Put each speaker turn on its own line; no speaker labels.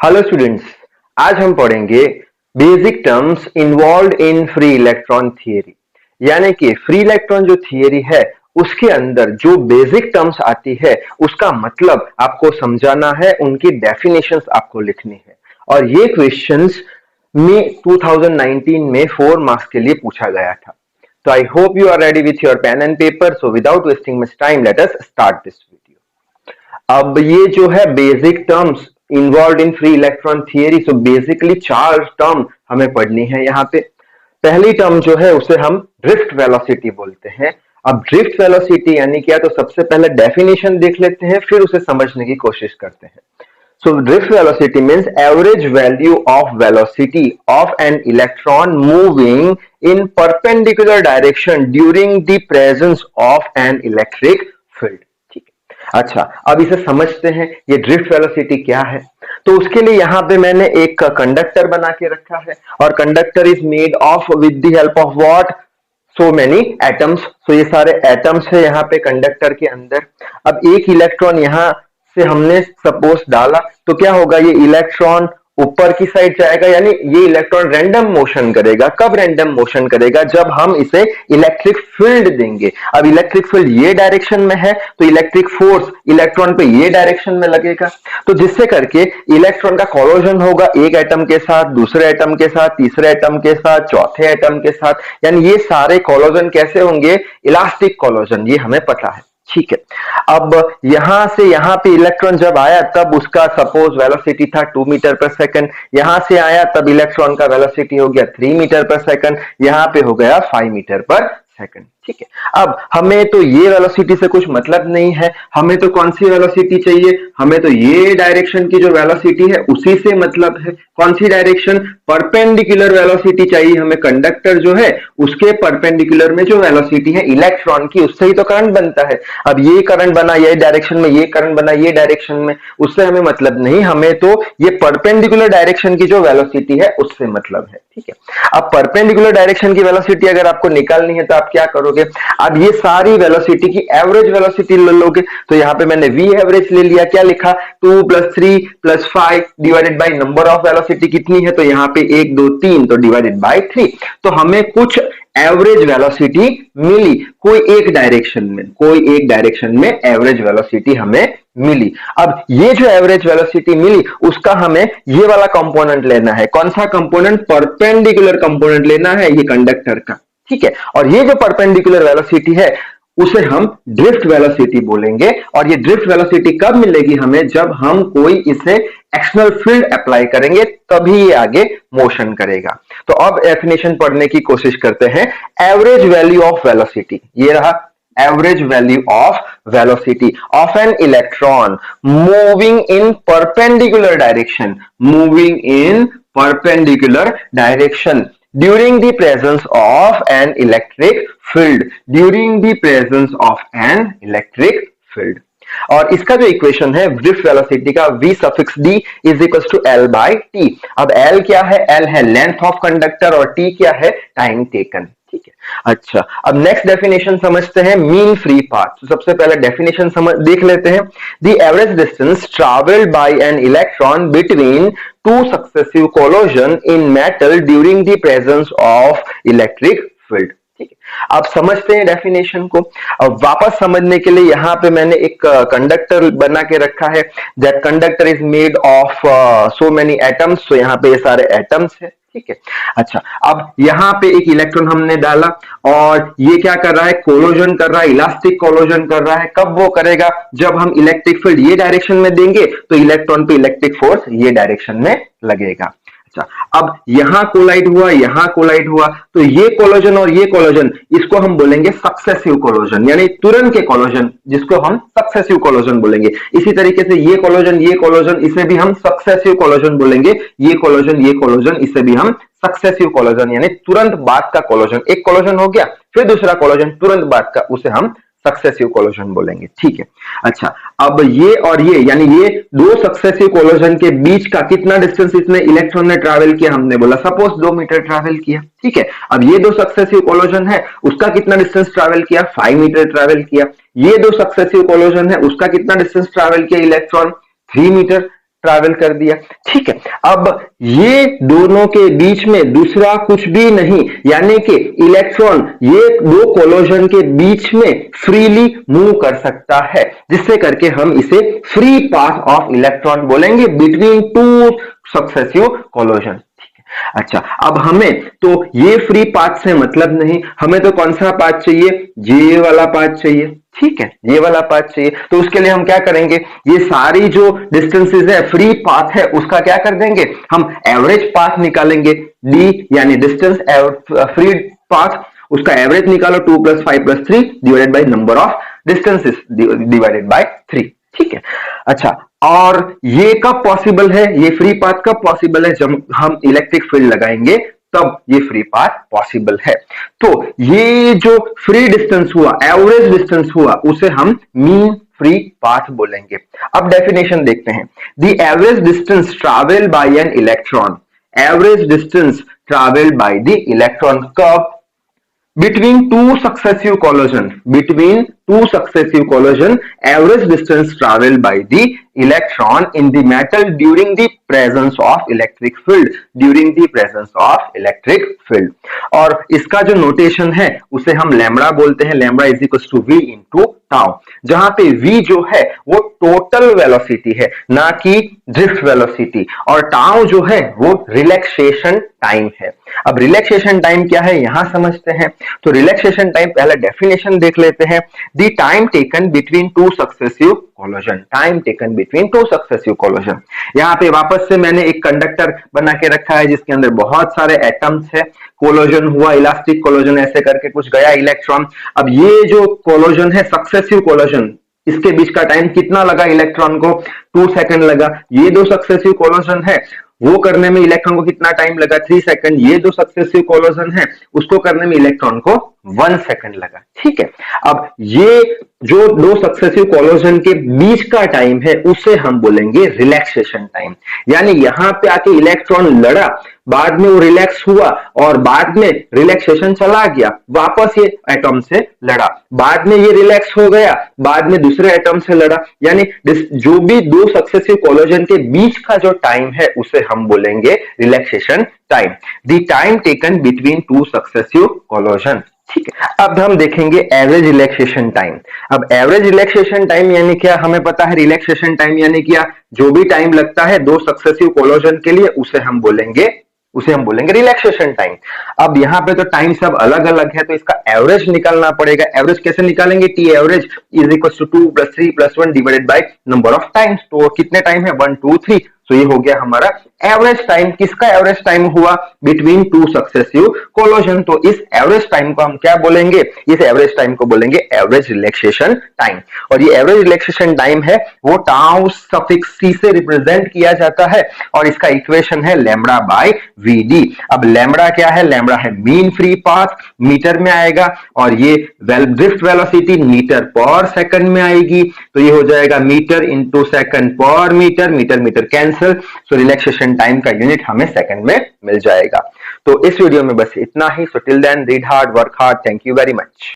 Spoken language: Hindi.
हेलो स्टूडेंट्स, आज हम पढ़ेंगे basic terms involve in free electron theory. यानी कि फ्री इलेक्ट्रॉन जो थियरी है उसके अंदर जो बेसिक टर्म्स आती है उसका मतलब आपको समझाना है, उनकी डेफिनेशंस आपको लिखनी है। और ये क्वेश्चंस में 2019 में 4 मार्क्स के लिए पूछा गया था। तो I hope you are ready with your pen and paper. So without wasting much time let us start this video. अब ये जो है basic terms involve in free electron theory, so basically 4 term हमें पढ़नी है यहाँ पे। पहली टर्म जो है उसे हम ड्रिफ्ट वेलोसिटी बोलते हैं। अब ड्रिफ्ट वेलोसिटी यानी क्या, तो सबसे पहले डेफिनेशन देख लेते हैं, फिर उसे समझने की कोशिश करते हैं। So drift velocity means average value of velocity of an electron moving in perpendicular direction during the presence of an electric field। ठीक है, अच्छा अब इसे समझते हैं ये ड्रिफ्ट वेलोसिटी क्या है। तो उसके लिए यहाँ पे मैंने एक कंडक्टर बना के रखा है और conductor is made of with the help of what, so many atoms. So ये सारे एटम्स है यहाँ पे कंडक्टर के अंदर। अब एक इलेक्ट्रॉन यहाँ से हमने सपोज डाला तो क्या होगा, ये इलेक्ट्रॉन ऊपर की साइड जाएगा, यानी ये इलेक्ट्रॉन रैंडम मोशन करेगा। कब रैंडम मोशन करेगा, जब हम इसे इलेक्ट्रिक फील्ड देंगे। अब इलेक्ट्रिक फील्ड ये डायरेक्शन में है तो इलेक्ट्रिक फोर्स इलेक्ट्रॉन पे ये डायरेक्शन में लगेगा, तो जिससे करके इलेक्ट्रॉन का कोलोजन होगा एक एटम के साथ, दूसरे एटम के साथ, तीसरे एटम के साथ, चौथे एटम के साथ। यानी ये सारे कोलोजन कैसे होंगे, इलास्टिक कोलोजन, ये हमें पता है। ठीक है, अब यहां से यहां पे इलेक्ट्रॉन जब आया तब उसका सपोज वेलोसिटी था 2 मीटर पर सेकंड। यहां से आया तब इलेक्ट्रॉन का वेलोसिटी हो गया 3 मीटर पर सेकंड, यहां पे हो गया 5 मीटर पर सेकंड। ठीक है, अब हमें तो ये वेलोसिटी से कुछ मतलब नहीं है, हमें तो कौन सी वेलोसिटी चाहिए, हमें तो ये डायरेक्शन की जो वेलोसिटी है उसी से मतलब है। कौन सी डायरेक्शन, परपेंडिकुलर वेलोसिटी चाहिए हमें। कंडक्टर जो है उसके परपेंडिकुलर में जो वेलोसिटी है इलेक्ट्रॉन की, उससे ही तो करंट बनता है। अब ये करंट बना ये डायरेक्शन में, ये करंट बना ये डायरेक्शन में, उससे हमें मतलब नहीं, हमें तो ये परपेंडिकुलर डायरेक्शन की जो वेलोसिटी है उससे मतलब है। ठीक है, अब परपेंडिकुलर डायरेक्शन की वेलोसिटी अगर आपको निकालनी है तो आप क्या करोगे, अब ये सारी वेलोसिटी की एवरेज वेलोसिटी ले लोगे। तो यहां पे मैंने v एवरेज ले लिया, क्या लिखा, 2 + 3 + 5 divided by number of velocity कितनी है, तो यहां पे 1 2 3, तो डिवाइडेड बाय 3। तो हमें कुछ एवरेज वेलोसिटी मिली, कोई एक डायरेक्शन में एवरेज वेलोसिटी हमें मिली। अब ये जो एवरेज वेलोसिटी मिली उसका हमें ये वाला कंपोनेंट लेना है। कौन सा कंपोनेंट, परपेंडिकुलर कंपोनेंट लेना है, ये कंडक्टर का। ठीक है, और ये जो परपेंडिकुलर वेलोसिटी है उसे हम ड्रिफ्ट वेलोसिटी बोलेंगे। और ये ड्रिफ्ट वेलोसिटी कब मिलेगी हमें, जब हम कोई इसे एक्सटर्नल फील्ड अप्लाई करेंगे तभी ये आगे मोशन करेगा। तो अब डेफिनेशन पढ़ने की कोशिश करते हैं। एवरेज वैल्यू ऑफ वेलोसिटी, ये रहा average value of velocity of an electron moving in perpendicular direction during the presence of an electric field, और इसका जो इक्वेशन है ड्रिफ्ट वेलोसिटी का, v suffix d is equal to L by T। अब L क्या है, L है लेंथ ऑफ कंडक्टर और T क्या है, टाइम टेकन। ठीक है, अच्छा अब नेक्स्ट डेफिनेशन समझते हैं, मीन फ्री पाथ। तो सबसे पहले डेफिनेशन देख लेते हैं। The average distance travelled bye an electron between two successive collision in metal during the presence of electric field. ठीक है, आप समझते हैं डेफिनेशन को। अब वापस समझने के लिए यहाँ पे मैंने एक कंडक्टर बना के रखा है। That conductor is made of so many atoms. तो यहाँ पे ये सारे एटम्स है। ठीक है, अच्छा अब यहाँ पे एक इलेक्ट्रॉन हमने डाला और ये क्या कर रहा है, कोलोजन कर रहा है, इलास्टिक कोलोजन कर रहा है। कब वो करेगा, जब हम इलेक्ट्रिक फील्ड ये डायरेक्शन में देंगे तो इलेक्ट्रॉन पे इलेक्ट्रिक फोर्स ये डायरेक्शन में लगेगा। अच्छा, अब यहां कोलाइड हुआ, तो ये कोलोजन और ये कोलोजन, इसको हम बोलेंगे सक्सेसिव कोलोजन, यानी तुरंत के कोलोजन, जिसको हम सक्सेसिव कोलोजन बोलेंगे। इसी तरीके से ये कोलोजन, इसे भी हम सक्सेसिव कोलोजन बोलेंगे। ये कोलोजन, इसे भी हम सक्सेसिव कोलोजन यानी तुरंत बाद का कोलोजन। एक कोलोजन हो गया फिर दूसरा कोलोजन तुरंत बाद का, उसे हम सक्सेसिव कोलोजन बोलेंगे। ठीक है, अच्छा अब ये और ये यानी ये दो सक्सेसिव कोलोजन के बीच का कितना डिस्टेंस इसने इलेक्ट्रॉन ने ट्रैवल किया, हमने बोला सपोज 2 मीटर ट्रैवल किया। ठीक है, अब ये दो सक्सेसिव कोलोजन है, उसका कितना डिस्टेंस ट्रैवल किया, 5 मीटर ट्रैवल किया। ये दो सक्सेसिव कोलोजन है, उसका कितना डिस्टेंस ट्रैवल किया इलेक्ट्रॉन, 3 मीटर। ट्रैवल कर दिया। ठीक है, अब ये दोनों के बीच में दूसरा कुछ भी नहीं, यानी कि इलेक्ट्रॉन ये दो कोलोजन के बीच में फ्रीली मूव कर सकता है, जिससे करके हम इसे फ्री पाथ ऑफ इलेक्ट्रॉन बोलेंगे बिटवीन टू सक्सेसिव कोलोजन। अच्छा, अब हमें तो ये फ्री पाथ से मतलब नहीं, हमें तो कौन सा पाथ चाहिए, ये वाला पाथ चाहिए। ठीक है, ये वाला पाथ चाहिए, तो उसके लिए हम क्या करेंगे, ये सारी जो डिस्टेंसेस है फ्री पाथ है उसका क्या कर देंगे, हम एवरेज पाथ निकालेंगे। डी यानी डिस्टेंस फ्री पाथ, उसका एवरेज निकालो 2 + 5 + 3 divided by number of distances divided by 3। ठीक है, अच्छा, और ये कब पॉसिबल है, ये फ्री पाथ कब पॉसिबल है, जब हम इलेक्ट्रिक फील्ड लगाएंगे तब ये फ्री पाथ पॉसिबल है। तो ये जो फ्री डिस्टेंस हुआ, एवरेज डिस्टेंस हुआ, उसे हम मीन फ्री पाथ बोलेंगे। अब डेफिनेशन देखते हैं, the average distance travel by an electron, average distance travel by the electron कब, between two successive collision, average distance traveled by the electron in the metal during the presence of electric field, और इसका जो नोटेशन है उसे हम लैम्बडा बोलते हैं, lambda is equal to v into tau, जहां पे v जो है वो टोटल वेलोसिटी है, ना कि ड्रिफ्ट वेलोसिटी, और टाउ जो है वो रिलैक्सेशन टाइम है। अब रिलैक्सेशन टाइम क्या है यहां समझते हैं, तो रिलैक्सेशन टाइम पहले डेफिनेशन देख लेते हैं, the time taken between two successive कोलोजन, यहाँ पे वापस से मैंने एक कंडक्टर बना के रखा है जिसके अंदर बहुत सारे एटम्स है, कोलोजन हुआ, इलास्टिक कोलोजन, ऐसे करके कुछ गया इलेक्ट्रॉन। अब ये जो कोलोजन है सक्सेसिव कोलोजन, इसके बीच का टाइम कितना लगा इलेक्ट्रॉन को, 2 सेकंड लगा। ये दो सक्सेसिव कोलोजन है, वो करने में इलेक्ट्रॉन को कितना टाइम लगा, 3 सेकंड। ये जो सक्सेसिव कोलोजन है उसको करने में इलेक्ट्रॉन को 1 सेकंड लगा। ठीक है, अब ये जो दो सक्सेसिव कोलोजन के बीच का टाइम है उसे हम बोलेंगे रिलैक्सेशन टाइम, यानी यहां पे आके इलेक्ट्रॉन लड़ा, बाद में वो रिलैक्स हुआ और बाद में रिलैक्सेशन चला गया, वापस ये एटम से लड़ा, बाद में ये रिलैक्स हो गया, बाद में दूसरे एटम से लड़ा, यानी जो भी दो सक्सेसिव कोलोजन के बीच का जो टाइम है उसे हम बोलेंगे relaxation time, the time taken between two successive कोलोजन। ठीक है, अब हम देखेंगे एवरेज रिलैक्सेशन टाइम। अब एवरेज रिलैक्सेशन टाइम यानी क्या, हमें पता है रिलैक्सेशन टाइम यानी क्या, जो भी टाइम लगता है दो सक्सेसिव कोलोजन के लिए उसे हम बोलेंगे रिलैक्सेशन टाइम। अब यहाँ पे तो टाइम सब अलग अलग है, तो इसका एवरेज निकालना पड़ेगा। एवरेज कैसे निकालेंगे, T average is equal to 2 + 3 + 1 divided by number of times, तो कितने टाइम है, 1 2 3, तो ये हो गया हमारा एवरेज टाइम। किसका एवरेज टाइम हुआ, बिटवीन टू सक्सेसिव कोलोजन, तो इस एवरेज टाइम को हम क्या बोलेंगे, इस एवरेज टाइम को बोलेंगे एवरेज रिलैक्सेशन टाइम। और ये एवरेज रिलैक्सेशन टाइम है वो टाउ सफिक्स सी से रिप्रेजेंट किया जाता है, और इसका इक्वेशन है लैम्बडा बाय वीडी। अब लैम्बडा क्या है, लैम्बडा है मीन फ्री पाथ, मीटर में आएगा, और ये drift velocity metre per second में आएगी, तो ये हो जाएगा metre into second per metre, metre metre cancel, so relaxation time का यूनिट हमें सेकंड में मिल जाएगा। तो इस वीडियो में बस इतना ही। So till then read hard, work hard, thank you very much.